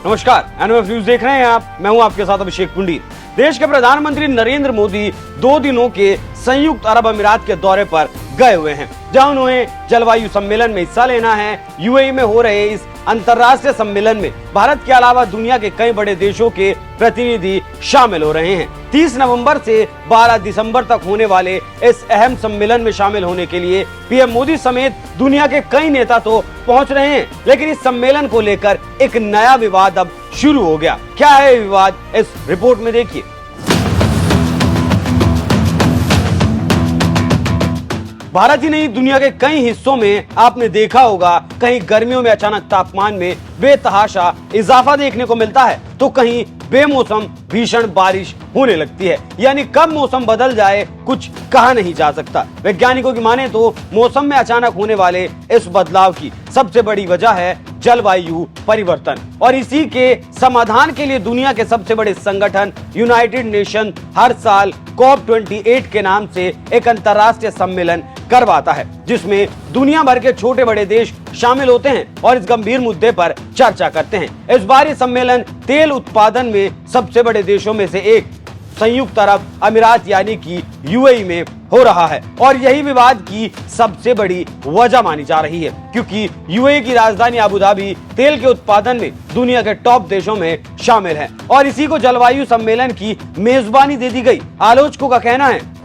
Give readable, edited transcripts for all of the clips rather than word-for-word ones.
नमस्कार, NMF news देख रहे हैं आप। मैं हूं आपके साथ अभिषेक पुंडीर। देश के प्रधानमंत्री नरेंद्र मोदी 2 दिनों के संयुक्त अरब अमीरात के दौरे पर गए हुए हैं, जहां उन्हें जलवायु सम्मेलन में हिस्सा लेना है। यूएई में हो रहे इस अंतर्राष्ट्रीय सम्मेलन में भारत के अलावा दुनिया के कई बड़े देशों के प्रतिनिधि शामिल हो रहे हैं। 30 नवंबर से 12 दिसंबर तक होने वाले इस अहम सम्मेलन में शामिल होने के लिए पीएम मोदी समेत दुनिया के कई नेता तो पहुंच रहे हैं, लेकिन इस सम्मेलन को लेकर एक नया विवाद अब शुरू हो गया। क्या है विवाद, इस रिपोर्ट में देखिए। भारत ही नहीं, दुनिया के कई हिस्सों में आपने देखा होगा, कहीं गर्मियों में अचानक तापमान में बेतहाशा इजाफा देखने को मिलता है, तो कहीं बेमौसम भीषण बारिश होने लगती है। यानी कब मौसम बदल जाए कुछ कहा नहीं जा सकता। वैज्ञानिकों की माने तो मौसम में अचानक होने वाले इस बदलाव की सबसे बड़ी वजह है जलवायु परिवर्तन, और इसी के समाधान के लिए दुनिया के सबसे बड़े संगठन यूनाइटेड नेशन हर साल COP28 के नाम से एक अंतर्राष्ट्रीय सम्मेलन करवाता है, जिसमें दुनिया भर के छोटे बड़े देश शामिल होते हैं और इस गंभीर मुद्दे पर चर्चा करते हैं। इस बार ये सम्मेलन तेल उत्पादन में सबसे बड़े देशों में से एक संयुक्त अरब अमीरात यानी कि यूएई में हो रहा है, और यही विवाद की सबसे बड़ी वजह मानी जा रही है, क्योंकि यूएई की राजधानी अबू धाबी तेल के उत्पादन में दुनिया के टॉप देशों में शामिल है, और इसी को जलवायु सम्मेलन की मेजबानी दे दी गई। आलोचकों का कहना है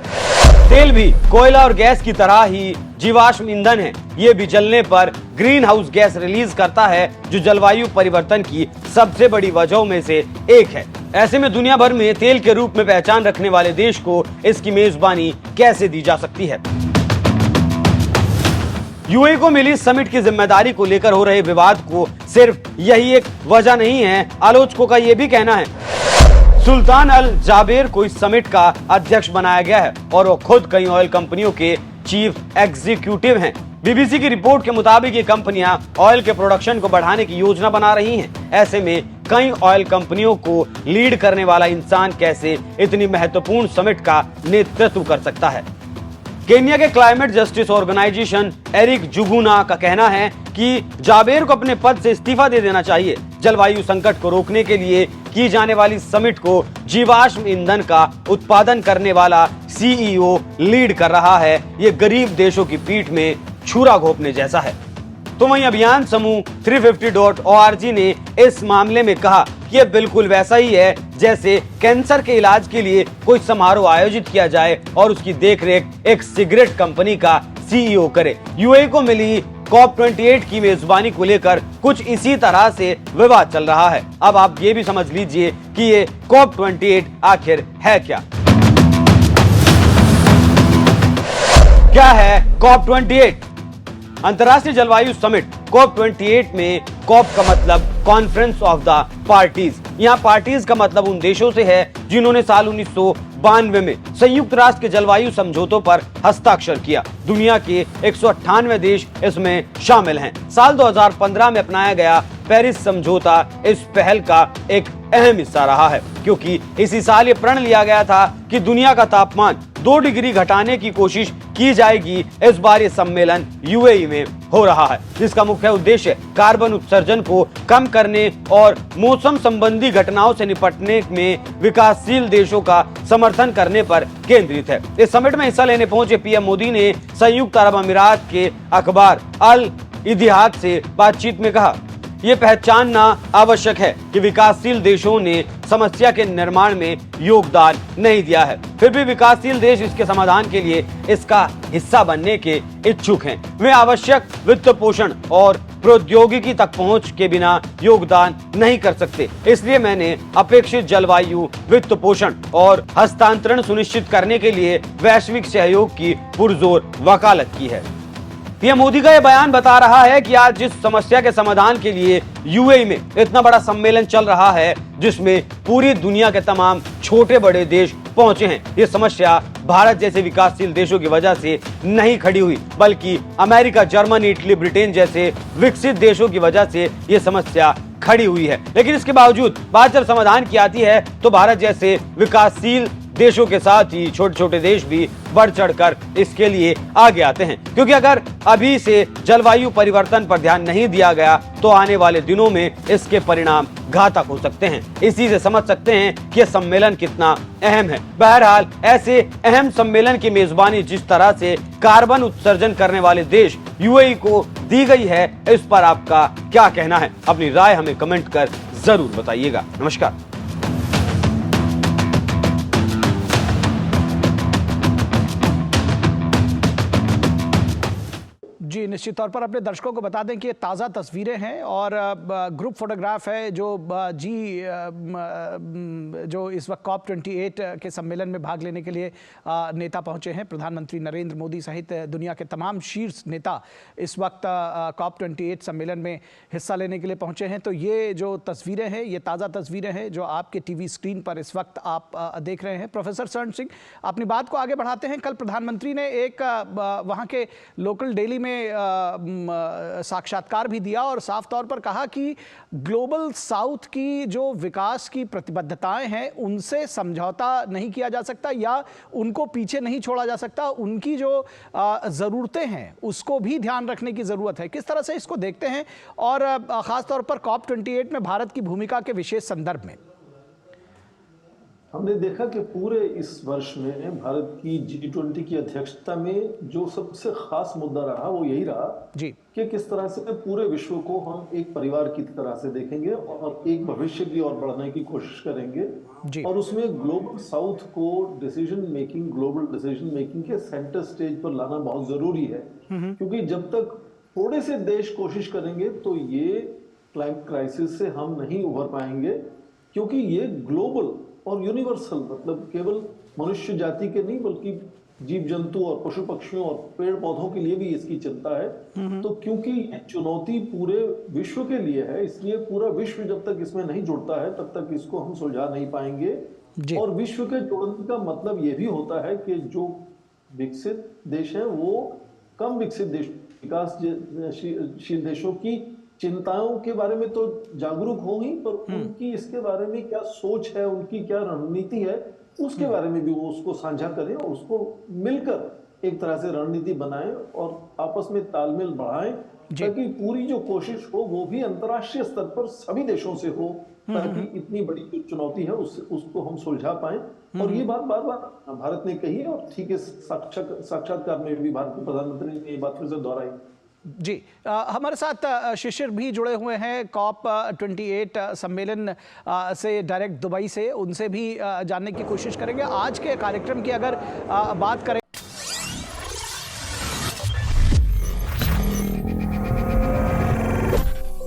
तेल भी कोयला और गैस की तरह ही जीवाश्म ईंधन है। ये भी जलने पर ग्रीन हाउस गैस रिलीज करता है, जो जलवायु परिवर्तन की सबसे बड़ी वजहों में से एक है। ऐसे में दुनिया भर में तेल के रूप में पहचान रखने वाले देश को इसकी मेजबानी कैसे दी जा सकती है। यूएई को मिली समिट की जिम्मेदारी को लेकर हो रहे विवाद को सिर्फ यही एक वजह नहीं है। आलोचकों का यह भी कहना है सुल्तान अल जाबेर को इस समिट का अध्यक्ष बनाया गया है, और वो खुद कई ऑयल कंपनियों के चीफ एग्जीक्यूटिव हैं। बीबीसी की रिपोर्ट के मुताबिक ये कंपनियां ऑयल के प्रोडक्शन को बढ़ाने की योजना बना रही हैं। ऐसे में कई ऑयल कंपनियों को लीड करने वाला इंसान कैसे इतनी महत्वपूर्ण समिट का नेतृत्व कर सकता है। केन्या के क्लाइमेट जस्टिस ऑर्गेनाइजेशन एरिक जुगुना का कहना है कि जाबेर को अपने पद से इस्तीफा दे देना चाहिए। जलवायु संकट को रोकने के लिए की जाने वाली समिट को जीवाश्म ईंधन का उत्पादन करने वाला सीईओ लीड कर रहा है। ये गरीब देशों की पीठ में छुरा घोंपने जैसा है। तो वहीं अभियान समूह 350.org ने इस मामले में कहा कि यह बिल्कुल वैसा ही है जैसे कैंसर के इलाज के लिए कोई समारोह आयोजित किया जाए और उसकी देखरेख एक सिगरेट कंपनी का सीईओ करे। यूएई को मिली COP28 की मेजबानी को लेकर कुछ इसी तरह से विवाद चल रहा है। अब आप ये भी समझ लीजिए कि ये COP28 आखिर है क्या। क्या है COP28? अंतर्राष्ट्रीय जलवायु समिट COP28 में COP का मतलब कॉन्फ्रेंस ऑफ द पार्टीज। यहाँ पार्टीज का मतलब उन देशों से है जिन्होंने साल 1992 में संयुक्त राष्ट्र के जलवायु समझौतों पर हस्ताक्षर किया। दुनिया के 198 देश इसमें शामिल हैं। साल 2015 में अपनाया गया पेरिस समझौता इस पहल का एक अहम हिस्सा रहा है, क्योंकि इसी साल ये प्रण लिया गया था कि दुनिया का तापमान 2 डिग्री घटाने की कोशिश की जाएगी। इस बार ये सम्मेलन यूएई में हो रहा है, जिसका मुख्य उद्देश्य कार्बन उत्सर्जन को कम करने और मौसम संबंधी घटनाओं से निपटने में विकासशील देशों का समर्थन करने पर केंद्रित है। इस समिट में हिस्सा लेने पहुंचे पीएम मोदी ने संयुक्त अरब अमीरात के अखबार अल इतिहाद से बातचीत में कहा, ये पहचानना आवश्यक है कि विकासशील देशों ने समस्या के निर्माण में योगदान नहीं दिया है, फिर भी विकासशील देश इसके समाधान के लिए इसका हिस्सा बनने के इच्छुक हैं। वे आवश्यक वित्त पोषण और प्रौद्योगिकी तक पहुंच के बिना योगदान नहीं कर सकते। इसलिए मैंने अपेक्षित जलवायु वित्त पोषण और हस्तांतरण सुनिश्चित करने के लिए वैश्विक सहयोग की पुरजोर वकालत की है। पीएम मोदी का यह बयान बता रहा है कि आज जिस समस्या के समाधान के लिए यूएई में इतना बड़ा सम्मेलन चल रहा है, जिसमें पूरी दुनिया के तमाम छोटे बड़े देश पहुंचे हैं, ये समस्या भारत जैसे विकासशील देशों की वजह से नहीं खड़ी हुई, बल्कि अमेरिका, जर्मनी, इटली, ब्रिटेन जैसे विकसित देशों की वजह से ये समस्या खड़ी हुई है। लेकिन इसके बावजूद बात जब समाधान की आती है तो भारत जैसे विकासशील देशों के साथ ही छोटे छोटे देश भी बढ़ चढ़कर इसके लिए आगे आते हैं, क्योंकि अगर अभी से जलवायु परिवर्तन पर ध्यान नहीं दिया गया तो आने वाले दिनों में इसके परिणाम घातक हो सकते हैं। इसी से समझ सकते हैं कि यह सम्मेलन कितना अहम है। बहरहाल ऐसे अहम सम्मेलन की मेजबानी जिस तरह से कार्बन उत्सर्जन करने वाले देश यूएई को दी गई है, इस पर आपका क्या कहना है? अपनी राय हमें कमेंट कर जरूर बताइएगा। नमस्कार। जी, निश्चित तौर पर अपने दर्शकों को बता दें कि ये ताज़ा तस्वीरें हैं और ग्रुप फोटोग्राफ है जो इस वक्त COP28 के सम्मेलन में भाग लेने के लिए नेता पहुंचे हैं। प्रधानमंत्री नरेंद्र मोदी सहित दुनिया के तमाम शीर्ष नेता इस वक्त COP28 सम्मेलन में हिस्सा लेने के लिए पहुंचे हैं। तो ये जो तस्वीरें हैं, ये ताज़ा तस्वीरें हैं जो आपके टीवी स्क्रीन पर इस वक्त आप देख रहे हैं। प्रोफेसर स्वर्ण सिंह, अपनी बात को आगे बढ़ाते हैं। कल प्रधानमंत्री ने एक वहाँ के लोकल डेली में साक्षात्कार भी दिया और साफ तौर पर कहा कि ग्लोबल साउथ की जो विकास की प्रतिबद्धताएं हैं उनसे समझौता नहीं किया जा सकता या उनको पीछे नहीं छोड़ा जा सकता। उनकी जो ज़रूरतें हैं उसको भी ध्यान रखने की ज़रूरत है। किस तरह से इसको देखते हैं और ख़ास तौर पर COP28 में भारत की भूमिका के विशेष संदर्भ में? हमने देखा कि पूरे इस वर्ष में भारत की G20 की अध्यक्षता में जो सबसे खास मुद्दा रहा वो यही रहा जी कि किस तरह से पूरे विश्व को हम एक परिवार की तरह से देखेंगे और एक भविष्य की ओर बढ़ने की कोशिश करेंगे जी। और उसमें ग्लोबल साउथ को ग्लोबल डिसीजन मेकिंग के सेंटर स्टेज पर लाना बहुत जरूरी है, क्योंकि जब तक थोड़े से देश कोशिश करेंगे तो ये क्लाइमेट क्राइसिस से हम नहीं उभर पाएंगे, क्योंकि ये ग्लोबल और यूनिवर्सल, मतलब केवल मनुष्य जाति के नहीं बल्कि जीव जंतु और पशु पक्षियों और पेड़ पौधों के लिए भी इसकी चिंता है। तो क्योंकि ये चुनौती पूरे विश्व के लिए है, इसलिए पूरा विश्व जब तक इसमें नहीं जुड़ता है तब तक इसको हम सुलझा नहीं पाएंगे। और विश्व के जुड़ने का मतलब ये भी होता है कि जो विकसित देश हैं वो कम विकसित देश, विकासशील देशों की चिंताओं के बारे में तो जागरूक होंगी, पर उनकी इसके बारे में क्या सोच है, उनकी क्या रणनीति है, उसके बारे में भी वो उसको साझा करें और उसको मिलकर एक तरह से रणनीति बनाएं और आपस में तालमेल बढ़ाएं, ताकि पूरी जो कोशिश हो वो भी अंतर्राष्ट्रीय स्तर पर सभी देशों से हो, ताकि इतनी बड़ी जो चुनौती है उसको हम सुलझा पाएं। और ये बात बार बार भारत ने कही है और ठीक है, साक्षात्कार में भी भारतीय प्रधानमंत्री ने ये बात फिर से दोहराई। जी, हमारे साथ शिशिर भी जुड़े हुए हैं COP28 सम्मेलन से डायरेक्ट दुबई से, उनसे भी जानने की कोशिश करेंगे। आज के कार्यक्रम की अगर बात करें